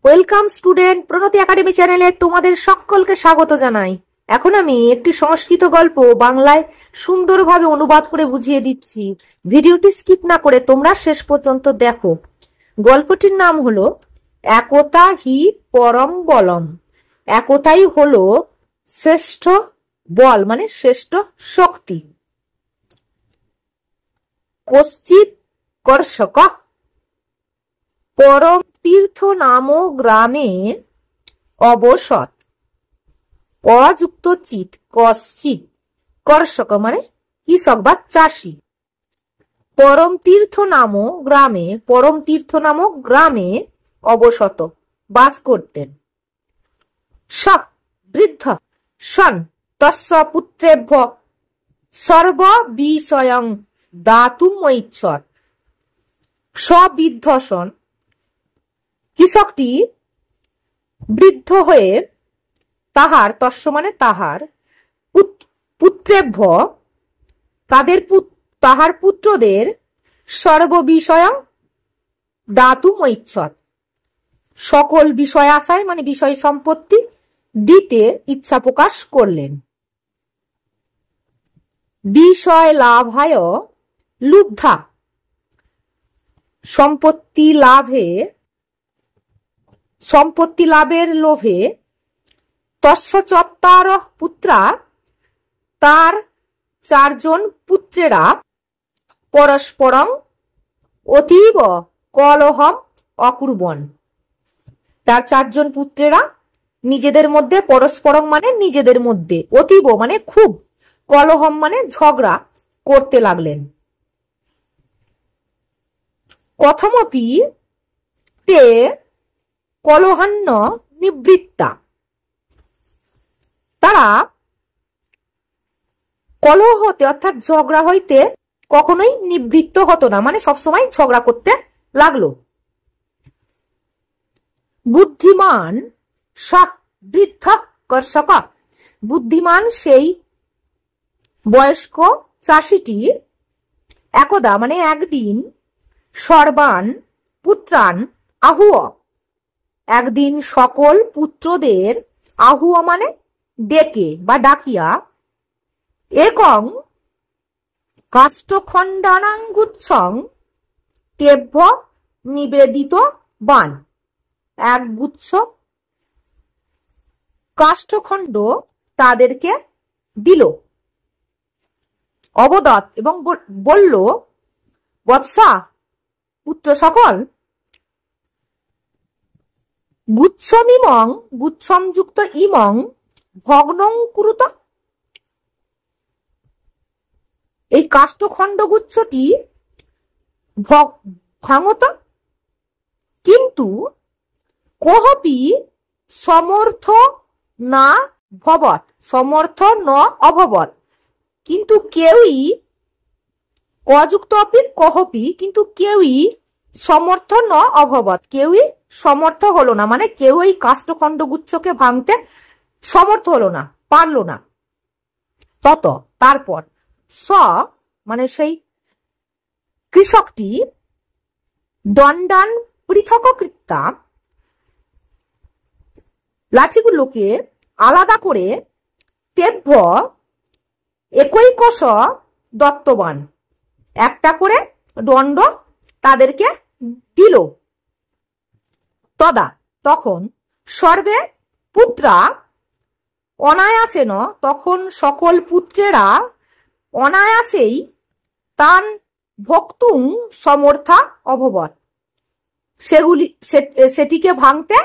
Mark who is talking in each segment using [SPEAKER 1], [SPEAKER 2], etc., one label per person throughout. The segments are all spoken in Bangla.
[SPEAKER 1] ওয়েলকাম স্টুডেন্ট, প্রণতি একাডেমি চ্যানেলে তোমাদের সকলকে স্বাগত জানাই। এখন আমি একটি সংস্কৃত গল্প বাংলায় সুন্দরভাবে অনুবাদ করে বুঝিয়ে দিচ্ছি। ভিডিওটি স্কিপ না করে তোমরা শেষ পর্যন্ত দেখো। গল্পটির নাম হলো একতা হি পরম বলম। একতাই হলো শ্রেষ্ঠ বল, মানে শ্রেষ্ঠ শক্তি। কশ্চিৎ কর্ষক পরম তীর্থ নাম গ্রামে অবসৎ। অযুক্ত চিত কশ্চিৎ কর্ষক মানে কৃষক বা চাষী। পরম তীর্থ নামক গ্রামে অবসত বাস করতেন। স বৃদ্ধ সন তস্য পুত্রেভ্য সর্ব বিষয়ং দাতুম ঐচ্ছৎ। সবৃদ্ধ সন কৃষকটি বৃদ্ধ হয়ে তাহার তস্য মানে তাহার পুত্রেভ্য তাহার পুত্রদের সর্ববিষয়ং দাতুম ঐচ্ছৎ সকল বিষয় আশায় মানে বিষয় সম্পত্তি দিতে ইচ্ছা প্রকাশ করলেন। বিষয় লাভায় লুব্ধা সম্পত্তি লাভের লোভে তস্য চত্বার পুত্রা তার চারজন পুত্রেরা পরস্পরং অতীব কলহম অকুর্বন। তার চারজন পুত্রেরা নিজেদের মধ্যে, পরস্পরং মানে নিজেদের মধ্যে, অতীব মানে খুব, কলহম মানে ঝগড়া করতে লাগলেন। কথমপি তে কলহান্য নিবৃত্তা। তারা কলহ হতে অর্থাৎ ঝগড়া হইতে কখনোই নিবৃত্ত হতো না, মানে সবসময় ঝগড়া করতে লাগলো। বুদ্ধিমান সহ বৃদ্ধ কর্ষক। বুদ্ধিমান সেই বয়স্ক চাষিটি একদা মানে একদিন সর্বান পুত্রান আহুয়, একদিন সকল পুত্রদের আহুয় মানে ডেকে বা ডাকিয়া একং কাষ্ঠখণ্ডানাঙ্গুচ্ছং তেভ্য নিবেদিত বান। এক গুচ্ছ কাষ্ঠখণ্ড তাদেরকে দিল। অবদৎ এবং বলল, বৎসা পুত্র সকল, গুচ্ছম যুক্ত ইমং ভগ্নং কুরুত। এই কাষ্ঠখণ্ড গুচ্ছটি ভাঙত, কিন্তু কোহপি সমর্থ না ভবৎ, সমর্থ ন অভবৎ, কিন্তু কেউই অযুক্ত অপি কহপি, কিন্তু কেউই সমর্থ ন অভবৎ, কেউই সমর্থ হলো না, মানে কেউ এই কাষ্ঠখণ্ড গুচ্ছকে ভাঙতে সমর্থ হলো না, পারলো না। তারপর স মানে সেই কৃষকটি দণ্ডান পৃথক কৃত্যা, লাঠিগুলোকে আলাদা করে তেভ্য একৈকশ দত্তবান, একটা করে দণ্ড তাদেরকে দিল। তখন সর্বে পুত্রা অনায়াসেন, তখন সকল পুত্রেরা অনায়াসেই তান ভক্তুং সমর্থা অভবৎ, সেটিকে ভাঙতে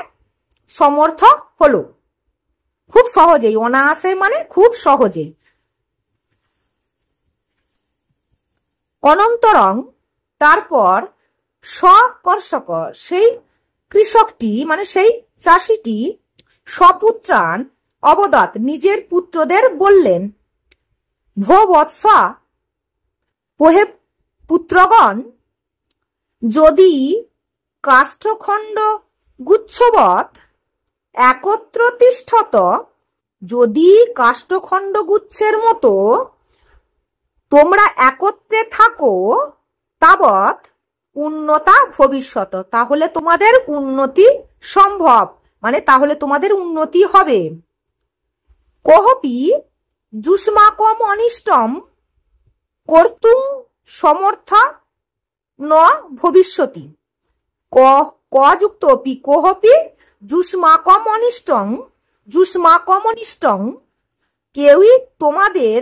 [SPEAKER 1] সমর্থ হলো, খুব সহজেই। অনায়াসে মানে খুব সহজে। অনন্তরং তারপর সকর্ষক সেই কৃষকটি মানে সেই চাষিটি সপুত্রান অবদৎ নিজের পুত্রদের বললেন, ভো বৎসা ওহে পুত্রগণ, যদি কাষ্ঠখণ্ড গুচ্ছবৎ একত্র তিষ্ঠত, যদি কাষ্ঠখণ্ড গুচ্ছের মতো তোমরা একত্রে থাকো, তাবৎ উন্নতা ভবিষ্যৎ, তাহলে তোমাদের উন্নতি সম্ভব, মানে তাহলে তোমাদের উন্নতি হবে। কোহপি যুষ্মাকম অনিষ্টম কর্তুং সমর্থা ন ভবিষ্যতি। ক যুক্ত পি কোহপি যুষ্মাকম অনিষ্টং কেউই তোমাদের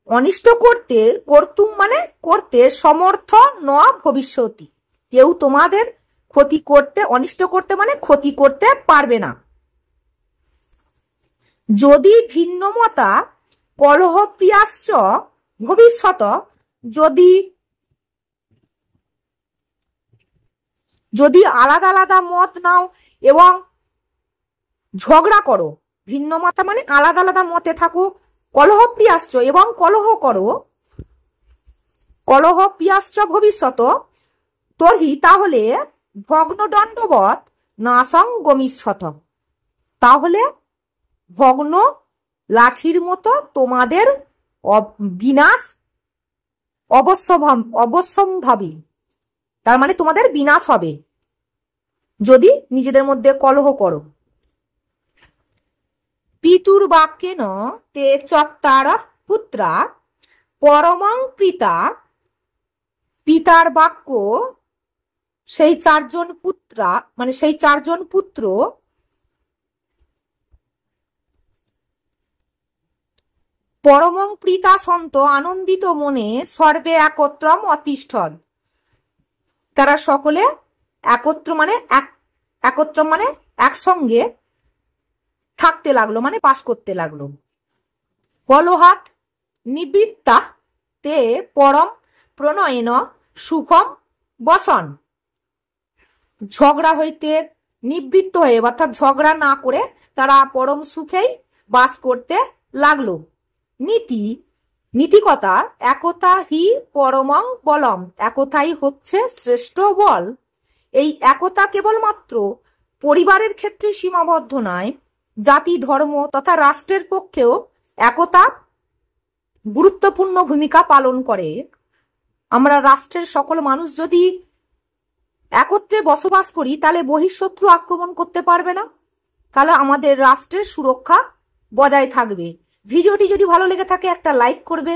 [SPEAKER 1] অনিষ্ট করতে, কর্তুম মানে করতে, সমর্থ ন ভবিষ্যতি, কেউ তোমাদের ক্ষতি করতে, অনিষ্ট করতে মানে ক্ষতি করতে পারবে না। যদি ভিন্নমতা কলহপ্রিয়াশ্চ ভবিষ্যত, যদি আলাদা আলাদা মত নাও এবং ঝগড়া করো, ভিন্ন মতা মানে আলাদা আলাদা মতে থাকো, কলহপ্রিয়াশ্চ এবং কলহ করো, কলহপ্রিয়াশ্চ ভবিষ্যত, তর্হি তাহলে ভগ্নদণ্ডবৎ নাশং গমিষ্যত, তাহলে ভগ্ন লাঠির মতো তোমাদের বিনাশ অবশ্যম্ভাবী, তার মানে তোমাদের বিনাশ হবে যদি নিজেদের মধ্যে কলহ করো। পিতুর বাক্যেন তে চত্বার পুত্রা পরমং পিতা, পিতার বাক্য সেই চারজন পুত্রা, মানে সেই চারজন পুত্র পরমং প্রীতা সন্ত আনন্দিত মনে সর্বে একত্রম অতিষ্ঠৎ, তারা সকলে একত্র মানে একসঙ্গে থাকতে লাগলো, মানে বাস করতে লাগলো। কলহাত নিবৃত্তা তে পরম প্রণয়েন সুখম বসন, ঝগড়া হইতে নিবৃত্ত হয়ে অর্থাৎ ঝগড়া না করে তারা পরম সুখেই বাস করতে লাগলো। নীতিকথা একতা হি পরমং বলম, একতাই হচ্ছে শ্রেষ্ঠ বল। এই একতা কেবলমাত্র পরিবারের ক্ষেত্রে সীমাবদ্ধ নয়, জাতি ধর্ম তথা রাষ্ট্রের পক্ষেও একতা গুরুত্বপূর্ণ ভূমিকা পালন করে। আমরা রাষ্ট্রের সকল মানুষ যদি একত্রে বসবাস করি তাহলে বহিঃশত্রু আক্রমণ করতে পারবে না, তাহলে আমাদের রাষ্ট্রের সুরক্ষা বজায় থাকবে। ভিডিওটি যদি ভালো লেগে থাকে একটা লাইক করবে,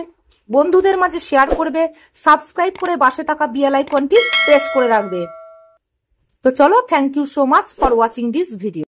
[SPEAKER 1] বন্ধুদের মাঝে শেয়ার করবে, সাবস্ক্রাইব করে পাশে থাকা বেল আইকনটি প্রেস করে রাখবে। তো চলো, thank you so much for watching this video.